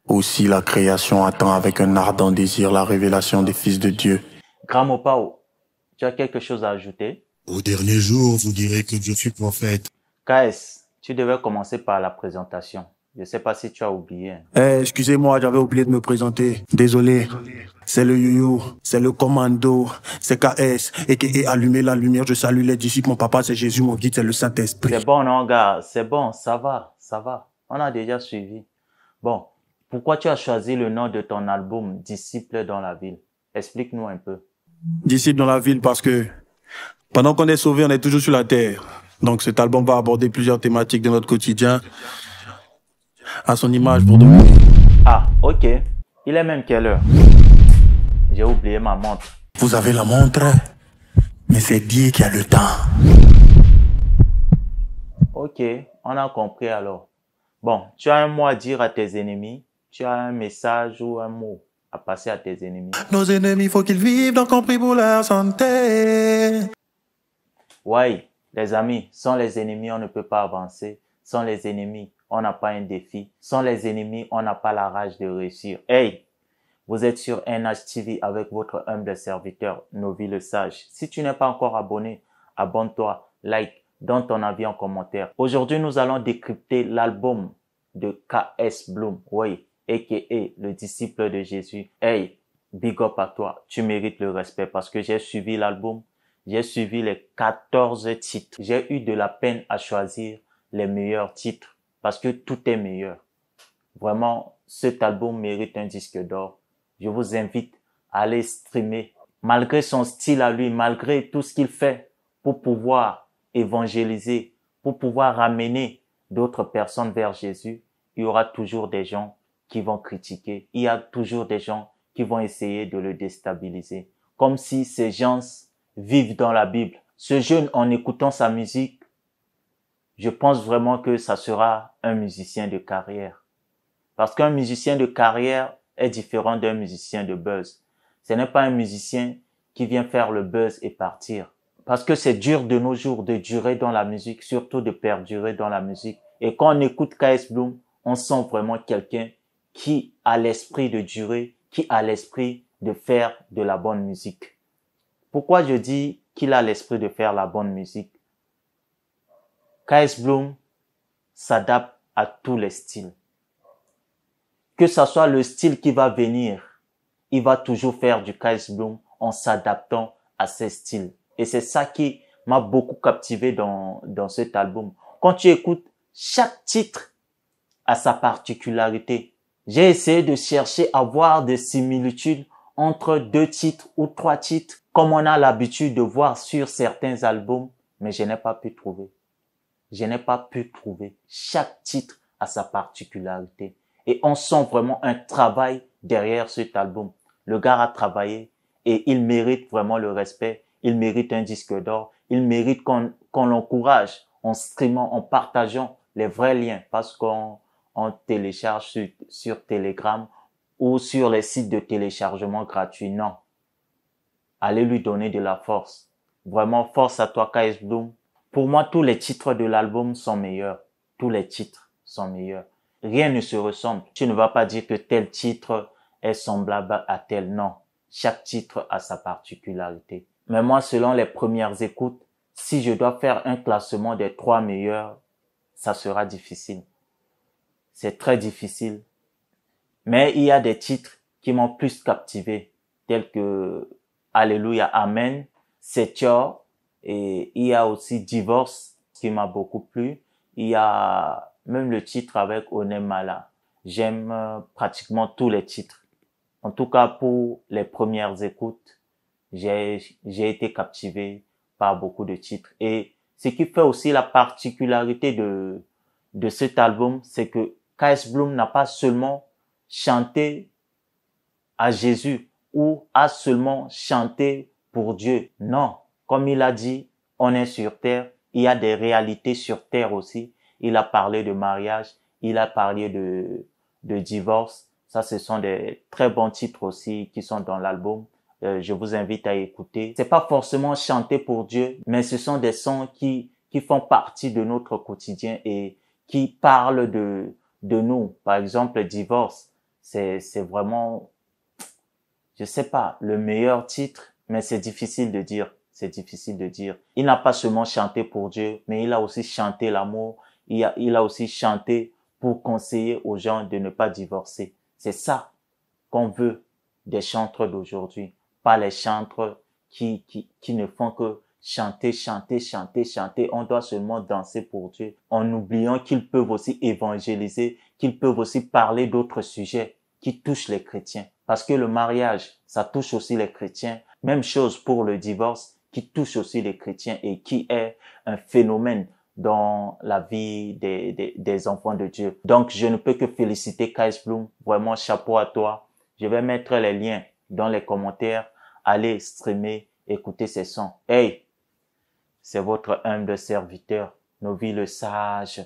Aussi la création attend avec un ardent désir la révélation des fils de Dieu. Grand Mopao, tu as quelque chose à ajouter? Au dernier jour, vous direz que Dieu fut prophète. KS, tu devais commencer par la présentation. Je ne sais pas si tu as oublié. Excusez-moi, j'avais oublié de me présenter. Désolé. C'est le Yoyo, c'est le commando, c'est KS, et allumer la lumière, je salue les disciples, mon papa c'est Jésus, mon guide c'est le Saint-Esprit. C'est bon, non, gars, c'est bon, ça va, ça va. On a déjà suivi. Bon, pourquoi tu as choisi le nom de ton album Disciples dans la ville? Explique-nous un peu. Disciples dans la ville parce que pendant qu'on est sauvé, on est toujours sur la terre. Donc cet album va aborder plusieurs thématiques de notre quotidien à son image pour demain. Ah, ok. Il est même quelle heure? J'ai oublié ma montre. Vous avez la montre, mais c'est Dieu qui a le temps. Ok, on a compris alors. Bon, tu as un mot à dire à tes ennemis? Tu as un message ou un mot à passer à tes ennemis? Nos ennemis, faut qu'ils vivent, donc on prie pour leur santé. Ouais, les amis, sans les ennemis, on ne peut pas avancer. Sans les ennemis, on n'a pas un défi. Sans les ennemis, on n'a pas la rage de réussir. Hey, vous êtes sur NHTV avec votre humble serviteur, Novi le Sage. Si tu n'es pas encore abonné, abonne-toi, like, donne ton avis en commentaire. Aujourd'hui, nous allons décrypter l'album de KS Bloom, oui, a.k.a. le disciple de Jésus. Hey, big up à toi, tu mérites le respect parce que j'ai suivi l'album, j'ai suivi les 14 titres. J'ai eu de la peine à choisir les meilleurs titres parce que tout est meilleur. Vraiment, cet album mérite un disque d'or. Je vous invite à aller streamer. Malgré son style à lui, malgré tout ce qu'il fait pour pouvoir évangéliser, pour pouvoir ramener d'autres personnes vers Jésus, il y aura toujours des gens qui vont critiquer. Il y a toujours des gens qui vont essayer de le déstabiliser. Comme si ces gens vivent dans la Bible. Ce jeune, en écoutant sa musique, je pense vraiment que ça sera un musicien de carrière. Parce qu'un musicien de carrière est différent d'un musicien de buzz. Ce n'est pas un musicien qui vient faire le buzz et partir. Parce que c'est dur de nos jours de durer dans la musique, surtout de perdurer dans la musique. Et quand on écoute KS Bloom, on sent vraiment quelqu'un qui a l'esprit de durer, qui a l'esprit de faire de la bonne musique. Pourquoi je dis qu'il a l'esprit de faire la bonne musique? KS Bloom s'adapte à tous les styles. Que ça soit le style qui va venir, il va toujours faire du KS Bloom en s'adaptant à ces styles. Et c'est ça qui m'a beaucoup captivé dans cet album. Quand tu écoutes, chaque titre a sa particularité. J'ai essayé de chercher à voir des similitudes entre 2 titres ou 3 titres, comme on a l'habitude de voir sur certains albums, mais je n'ai pas pu trouver. Je n'ai pas pu trouver. Chaque titre a sa particularité. Et on sent vraiment un travail derrière cet album. Le gars a travaillé et il mérite vraiment le respect. Il mérite un disque d'or. Il mérite qu'on l'encourage en streamant, en partageant les vrais liens parce qu'on télécharge sur Telegram ou sur les sites de téléchargement gratuits. Non. Allez lui donner de la force. Vraiment, force à toi, KS Bloom. Pour moi, tous les titres de l'album sont meilleurs. Tous les titres sont meilleurs. Rien ne se ressemble. Tu ne vas pas dire que tel titre est semblable à tel. Non. Chaque titre a sa particularité. Mais moi, selon les premières écoutes, si je dois faire un classement des 3 meilleurs, ça sera difficile. C'est très difficile. Mais il y a des titres qui m'ont plus captivé, tels que Alléluia, Amen, Setior, et il y a aussi Divorce qui m'a beaucoup plu. Il y a même le titre avec Onemala. J'aime pratiquement tous les titres. En tout cas, pour les premières écoutes, j'ai été captivé par beaucoup de titres. Et ce qui fait aussi la particularité de cet album, c'est que KS Bloom n'a pas seulement chanté à Jésus ou a seulement chanté pour Dieu. Non. Comme il a dit, on est sur terre. Il y a des réalités sur terre aussi. Il a parlé de mariage. Il a parlé de divorce. Ça, ce sont des très bons titres aussi qui sont dans l'album. Je vous invite à écouter. C'est pas forcément chanter pour Dieu, mais ce sont des sons qui font partie de notre quotidien et qui parlent de nous. Par exemple, divorce. c'est vraiment, je sais pas, le meilleur titre, mais c'est difficile de dire. C'est difficile de dire. Il n'a pas seulement chanté pour Dieu, mais il a aussi chanté l'amour. Il a aussi chanté pour conseiller aux gens de ne pas divorcer. C'est ça qu'on veut des chantres d'aujourd'hui. Pas les chantres qui ne font que chanter, chanter, chanter, chanter. On doit seulement danser pour Dieu en oubliant qu'ils peuvent aussi évangéliser, qu'ils peuvent aussi parler d'autres sujets qui touchent les chrétiens. Parce que le mariage, ça touche aussi les chrétiens. Même chose pour le divorce, qui touche aussi les chrétiens et qui est un phénomène dans la vie des enfants de Dieu. Donc, je ne peux que féliciter Kais Bloom. Vraiment, chapeau à toi. Je vais mettre les liens dans les commentaires. Allez streamer, écouter ces sons. Hey, c'est votre humble serviteur, Novi le sage.